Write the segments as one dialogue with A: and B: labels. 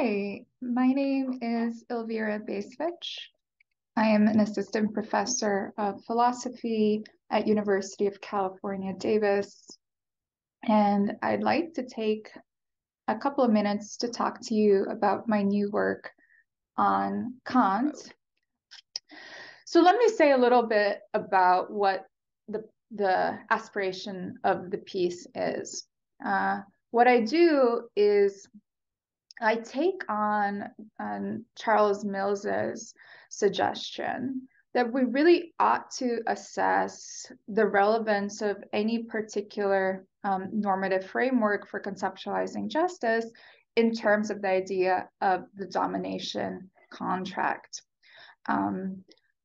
A: Hi, my name is Elvira Basevich. I am an assistant professor of philosophy at University of California, Davis, and I'd like to take a couple of minutes to talk to you about my new work on Kant. So let me say a little bit about what the aspiration of the piece is. What I do is I take on Charles Mills's suggestion that we really ought to assess the relevance of any particular normative framework for conceptualizing justice in terms of the idea of the domination contract.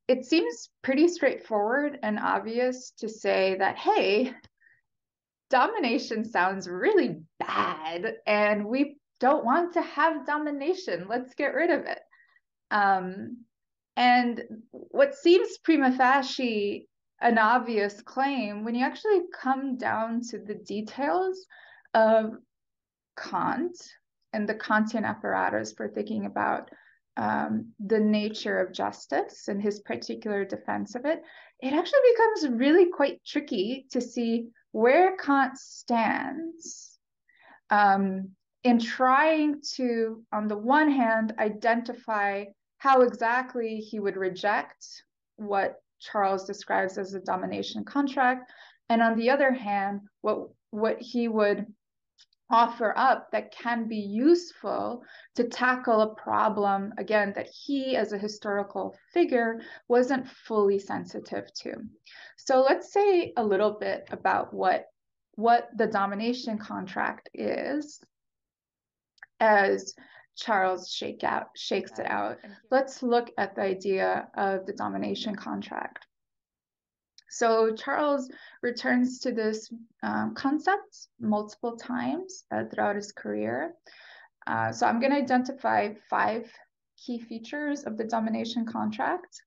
A: It seems pretty straightforward and obvious to say that, hey, domination sounds really bad, and we don't want to have domination. Let's get rid of it. And what seems prima facie an obvious claim, when you actually come down to the details of Kant and the Kantian apparatus for thinking about the nature of justice and his particular defense of it, it actually becomes really quite tricky to see where Kant stands in trying to, on the one hand, identify how exactly he would reject what Charles describes as a domination contract, and on the other hand, what he would offer up that can be useful to tackle a problem, again, that he as a historical figure wasn't fully sensitive to. So let's say a little bit about what the domination contract is as Charles shakes it out. Let's look at the idea of the domination contract. So Charles returns to this concept multiple times throughout his career. So I'm going to identify 5 key features of the domination contract,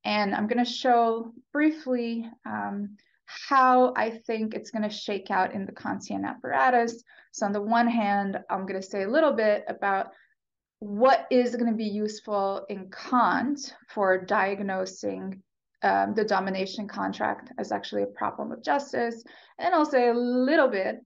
A: and I'm going to show briefly how I think it's going to shake out in the Kantian apparatus. So on the one hand, I'm going to say a little bit about what is going to be useful in Kant for diagnosing the domination contract as actually a problem of justice. And I'll say a little bit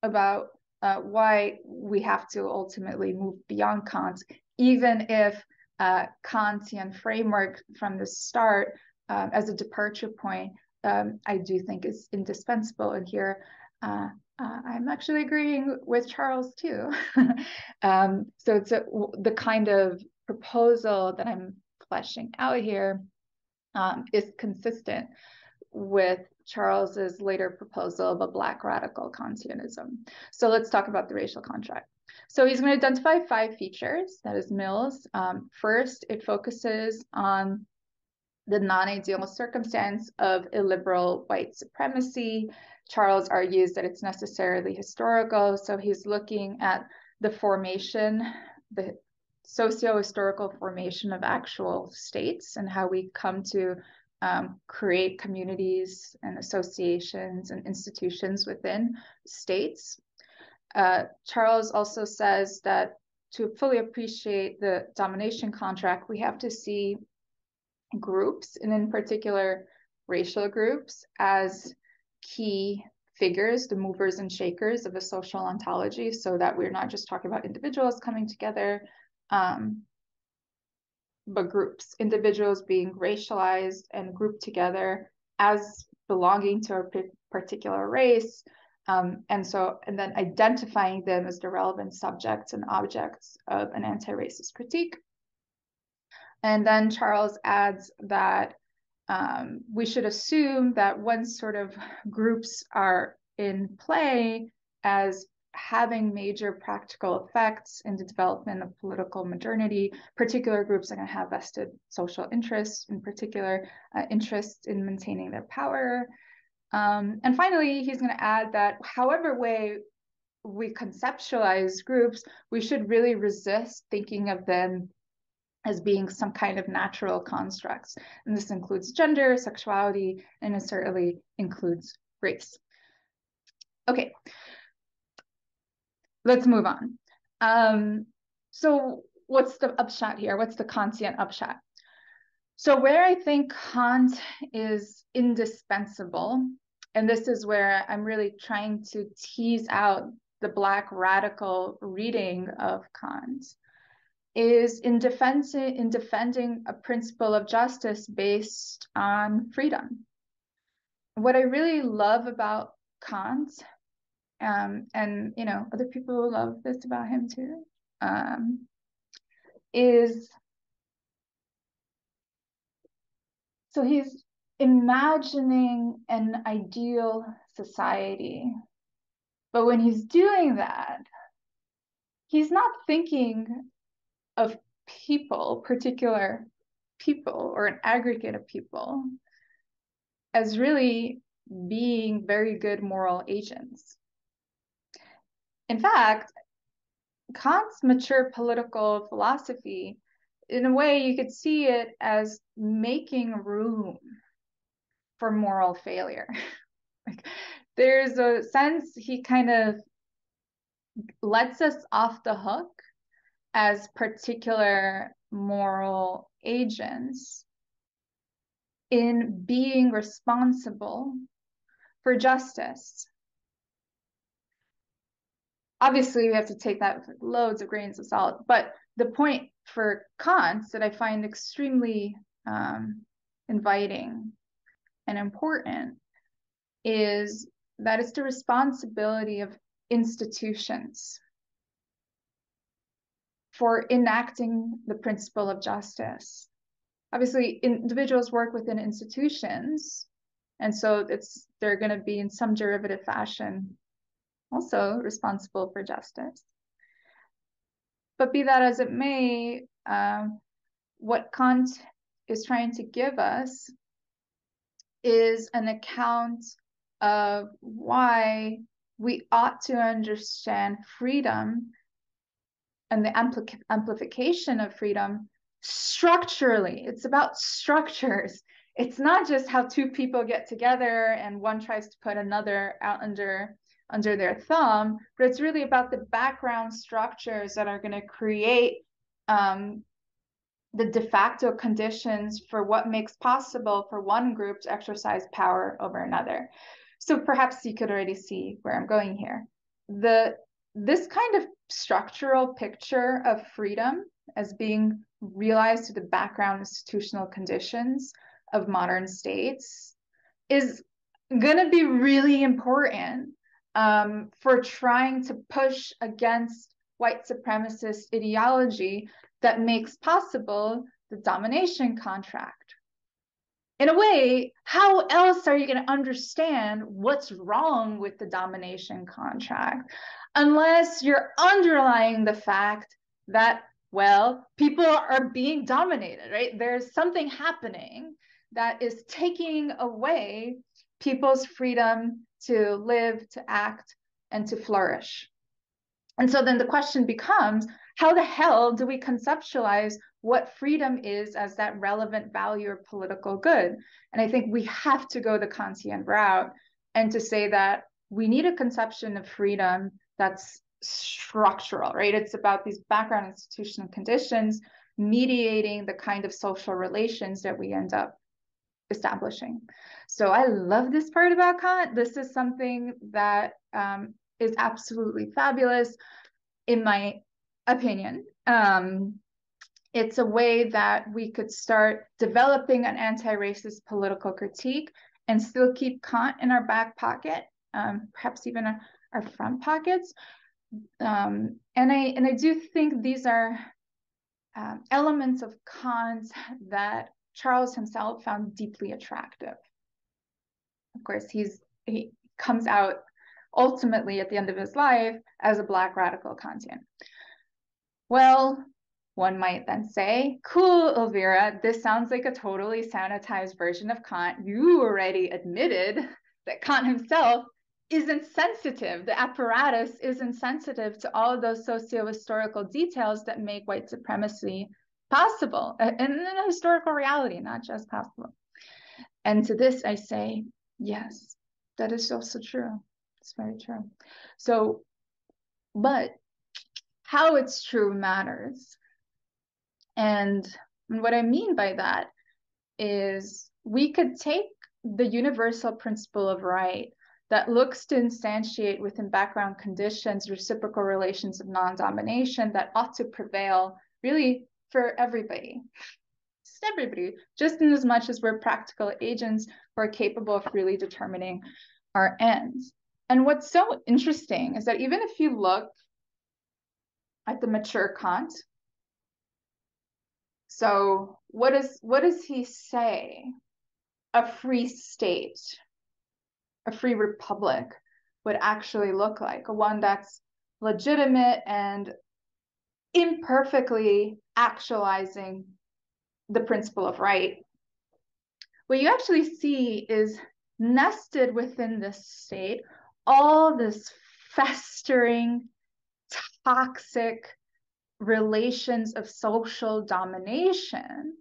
A: about why we have to ultimately move beyond Kant, even if Kantian framework from the start as a departure point, I do think is indispensable. And here, I'm actually agreeing with Charles too. So it's the kind of proposal that I'm fleshing out here is consistent with Charles's later proposal of a Black radical Kantianism. So let's talk about the racial contract. So he's going to identify 5 features, that is Mills. First, it focuses on the non-ideal circumstance of illiberal white supremacy. Charles argues that it's necessarily historical, so he's looking at the formation, the socio-historical formation of actual states and how we come to create communities and associations and institutions within states. Charles also says that to fully appreciate the domination contract, we have to see groups, and in particular racial groups, as key figures, the movers and shakers of a social ontology, so that we're not just talking about individuals coming together, but groups, individuals being racialized and grouped together as belonging to a particular race, and then identifying them as the relevant subjects and objects of an anti-racist critique. And then Charles adds that we should assume that once sort of groups are in play as having major practical effects in the development of political modernity, particular groups are going to have vested social interests, in particular interests in maintaining their power. And finally, he's going to add that however way we conceptualize groups, we should really resist thinking of them as being some kind of natural constructs. And this includes gender, sexuality, and it certainly includes race. Okay, let's move on. So what's the upshot here? What's the Kantian upshot? So where I think Kant is indispensable, and this is where I'm really trying to tease out the Black radical reading of Kant, is in defending a principle of justice based on freedom. What I really love about Kant, and other people love this about him too, is so he's imagining an ideal society. But when he's doing that, he's not thinking of people, particular people, or an aggregate of people, as really being very good moral agents. In fact, Kant's mature political philosophy, in a way, you could see it as making room for moral failure. Like, there's a sense he kind of lets us off the hook as particular moral agents in being responsible for justice. Obviously, we have to take that with loads of grains of salt, but the point for Kant that I find extremely inviting and important is that it's the responsibility of institutions for enacting the principle of justice. Obviously, individuals work within institutions, and so they're going to be in some derivative fashion also responsible for justice. But be that as it may, what Kant is trying to give us is an account of why we ought to understand freedom and the amplification of freedom structurally. It's about structures. It's not just how two people get together and one tries to put another out under their thumb, but it's really about the background structures that are going to create the de facto conditions for what makes possible for one group to exercise power over another. So perhaps you could already see where I'm going here. This kind of structural picture of freedom as being realized through the background institutional conditions of modern states is going to be really important for trying to push against white supremacist ideology that makes possible the domination contract. In a way, how else are you going to understand what's wrong with the domination contract unless you're underlying the fact that, well, people are being dominated, right? There's something happening that is taking away people's freedom to live, to act, and to flourish. And so then the question becomes, how the hell do we conceptualize what freedom is as that relevant value or political good? And I think we have to go the Kantian route and to say that we need a conception of freedom that's structural, right? It's about these background institutional conditions mediating the kind of social relations that we end up establishing. So I love this part about Kant. This is something that is absolutely fabulous, in my opinion. It's a way that we could start developing an anti-racist political critique and still keep Kant in our back pocket, perhaps even our front pockets. And I do think these are elements of Kant that Charles himself found deeply attractive. Of course, he comes out ultimately at the end of his life as a Black radical Kantian. Well, one might then say, cool, Elvira, this sounds like a totally sanitized version of Kant. You already admitted that Kant himself is insensitive. The apparatus is insensitive to all of those socio-historical details that make white supremacy possible, and a historical reality, not just possible. And to this I say, yes, that is also true. It's very true. So, but how it's true matters. And what I mean by that is we could take the universal principle of right that looks to instantiate within background conditions reciprocal relations of non-domination that ought to prevail really for everybody. Just everybody, just in as much as we're practical agents who are capable of really determining our ends. And what's so interesting is that even if you look at the mature Kant, so what does he say a free state, a free republic would actually look like? One that's legitimate and imperfectly actualizing the principle of right. What you actually see is nested within this state all this festering, toxic relations of social domination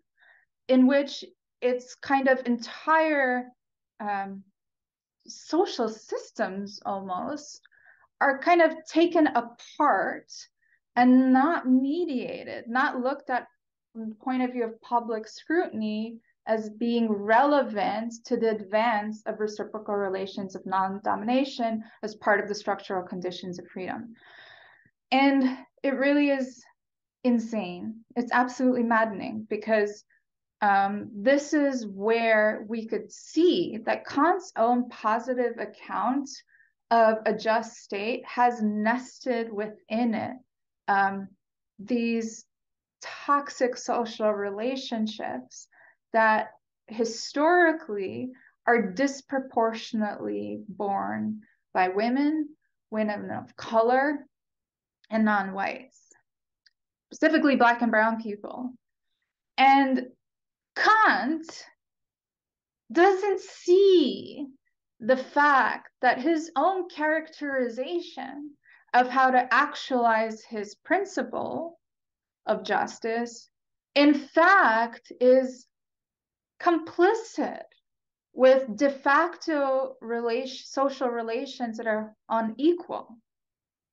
A: in which its kind of entire social systems almost are kind of taken apart and not mediated, not looked at from the point of view of public scrutiny as being relevant to the advance of reciprocal relations of non-domination as part of the structural conditions of freedom. And it really is insane. It's absolutely maddening because this is where we could see that Kant's own positive account of a just state has nested within it these toxic social relationships that historically are disproportionately borne by women, women of color, and non-whites, specifically Black and brown people. And Kant doesn't see the fact that his own characterization of how to actualize his principle of justice, in fact, is complicit with de facto social relations that are unequal.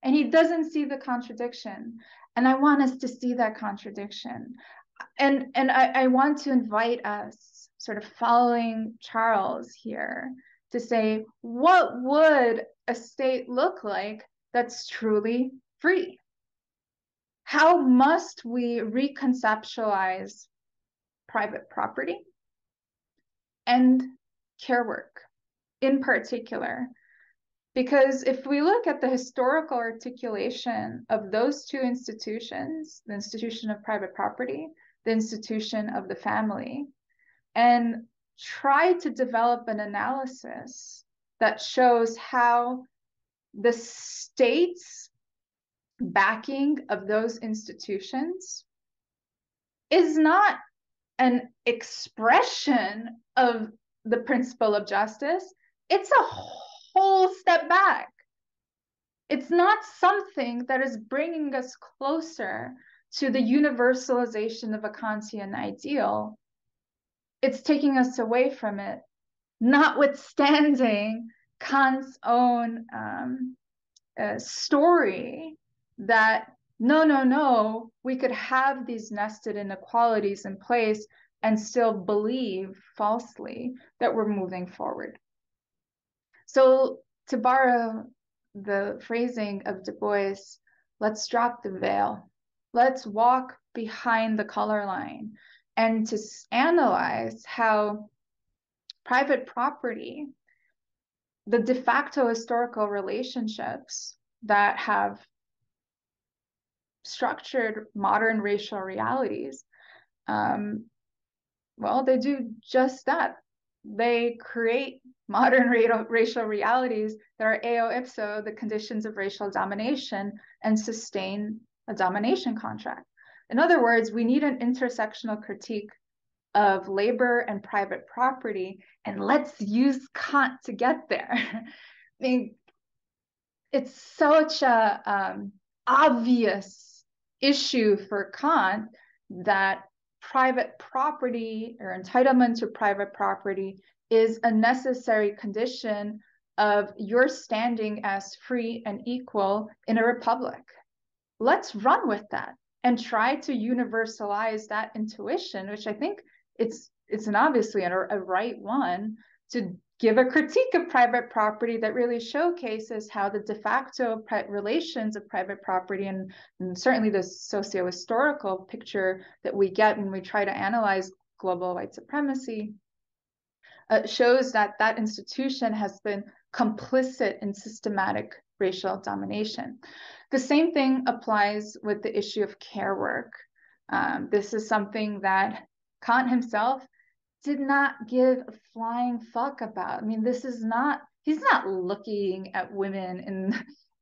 A: And he doesn't see the contradiction. And I want us to see that contradiction. And I want to invite us, sort of following Charles here, to say, what would a state look like that's truly free? How must we reconceptualize private property and care work in particular? Because if we look at the historical articulation of those two institutions, the institution of private property, the institution of the family, and try to develop an analysis that shows how the state's backing of those institutions is not an expression of the principle of justice, it's a whole step back. It's not something that is bringing us closer to the universalization of a Kantian ideal. It's taking us away from it, notwithstanding Kant's own story that no, we could have these nested inequalities in place and still believe falsely that we're moving forward. So to borrow the phrasing of Du Bois, let's drop the veil. Let's walk behind the color line and to analyze how private property, the de facto historical relationships that have structured modern racial realities, well, they do just that. They create modern racial realities that are eo ipso the conditions of racial domination and sustain a domination contract. In other words, we need an intersectional critique of labor and private property, and let's use Kant to get there. I mean, it's such a obvious issue for Kant that private property or entitlement to private property is a necessary condition of your standing as free and equal in a republic. let's run with that and try to universalize that intuition, which I think it's an obviously a right one, to give a critique of private property that really showcases how the de facto relations of private property and certainly the socio-historical picture that we get when we try to analyze global white supremacy shows that that institution has been complicit in systematic racial domination. The same thing applies with the issue of care work. This is something that Kant himself did not give a flying fuck about. I mean, this is not, he's not looking at women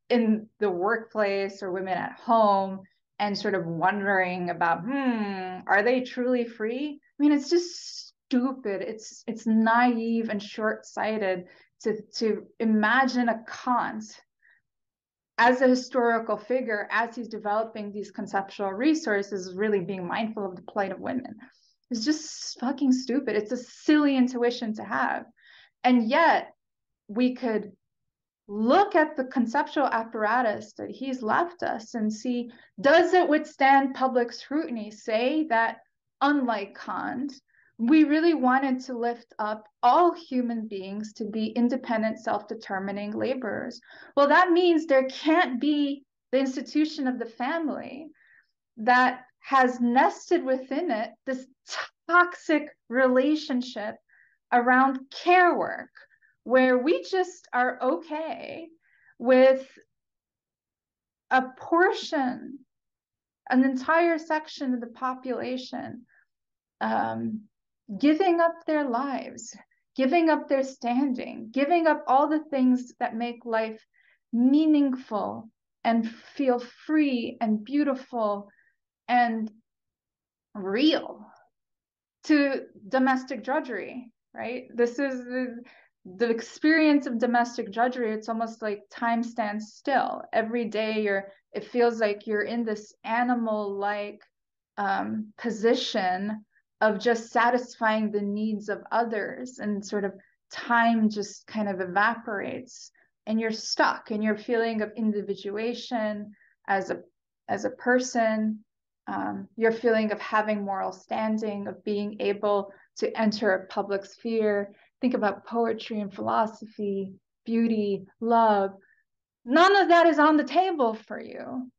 A: in the workplace or women at home and sort of wondering about, are they truly free? I mean, it's just stupid. It's naive and short-sighted to imagine a Kant as a historical figure, as he's developing these conceptual resources, really being mindful of the plight of women. It's just fucking stupid. It's a silly intuition to have. And yet we could look at the conceptual apparatus that he's left us and see, does it withstand public scrutiny? Say that, unlike Kant, we really wanted to lift up all human beings to be independent, self-determining laborers. Well, that means there can't be the institution of the family that has nested within it this toxic relationship around care work, where we just are okay with a portion, an entire section of the population giving up their lives, giving up their standing, giving up all the things that make life meaningful and feel free and beautiful and real, to domestic drudgery, right? This is the experience of domestic drudgery. It's almost like time stands still. Every day it feels like you're in this animal-like position of just satisfying the needs of others, and sort of time just kind of evaporates and you're stuck, and your feeling of individuation as a person, your feeling of having moral standing, of being able to enter a public sphere. Think about poetry and philosophy, beauty, love. None of that is on the table for you.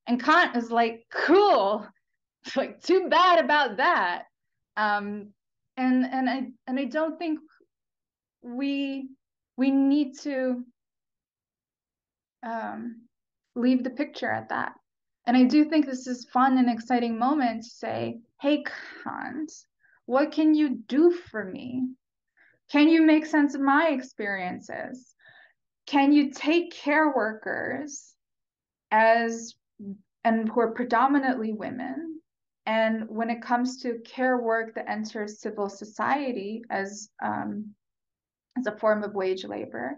A: And Kant is like, cool, it's like, too bad about that. And I don't think we need to leave the picture at that. And I do think this is fun and exciting moment to say, hey, Kant, what can you do for me? Can you make sense of my experiences? Can you take care workers and who are predominantly women, and when it comes to care work that enters civil society as a form of wage labor,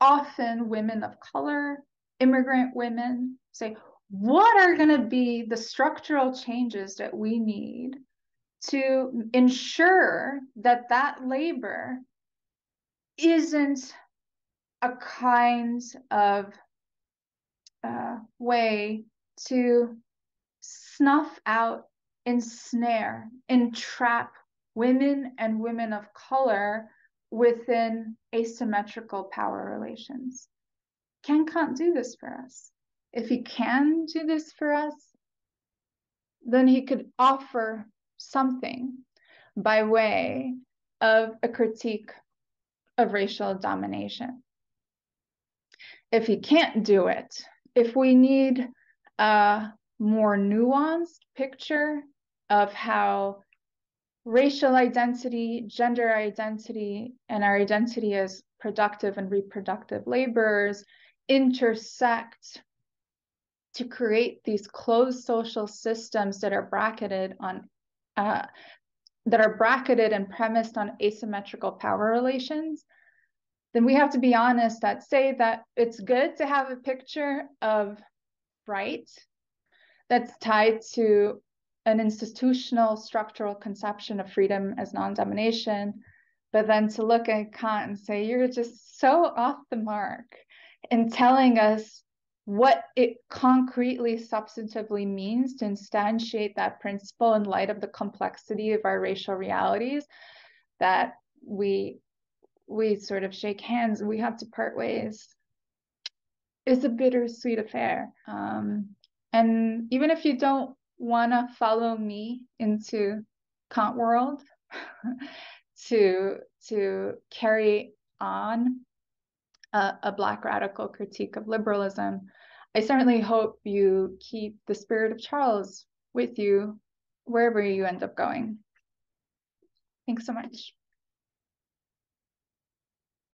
A: often women of color, immigrant women, say, what are going to be the structural changes that we need to ensure that that labor isn't a kind of way to snuff out, ensnare, entrap women and women of color within asymmetrical power relations? Can Kant do this for us? If he can do this for us, then he could offer something by way of a critique of racial domination. If he can't do it, if we need a more nuanced picture of how racial identity, gender identity, and our identity as productive and reproductive laborers intersect to create these closed social systems that are bracketed and premised on asymmetrical power relations, then we have to be honest that say that it's good to have a picture of right that's tied to an institutional structural conception of freedom as non-domination, but then to look at Kant and say, you're just so off the mark in telling us what it concretely, substantively means to instantiate that principle in light of the complexity of our racial realities, that we sort of shake hands and we have to part ways, is a bittersweet affair. And even if you don't want to follow me into Kant world to carry on a Black radical critique of liberalism, I certainly hope you keep the spirit of Charles with you wherever you end up going. Thanks so much.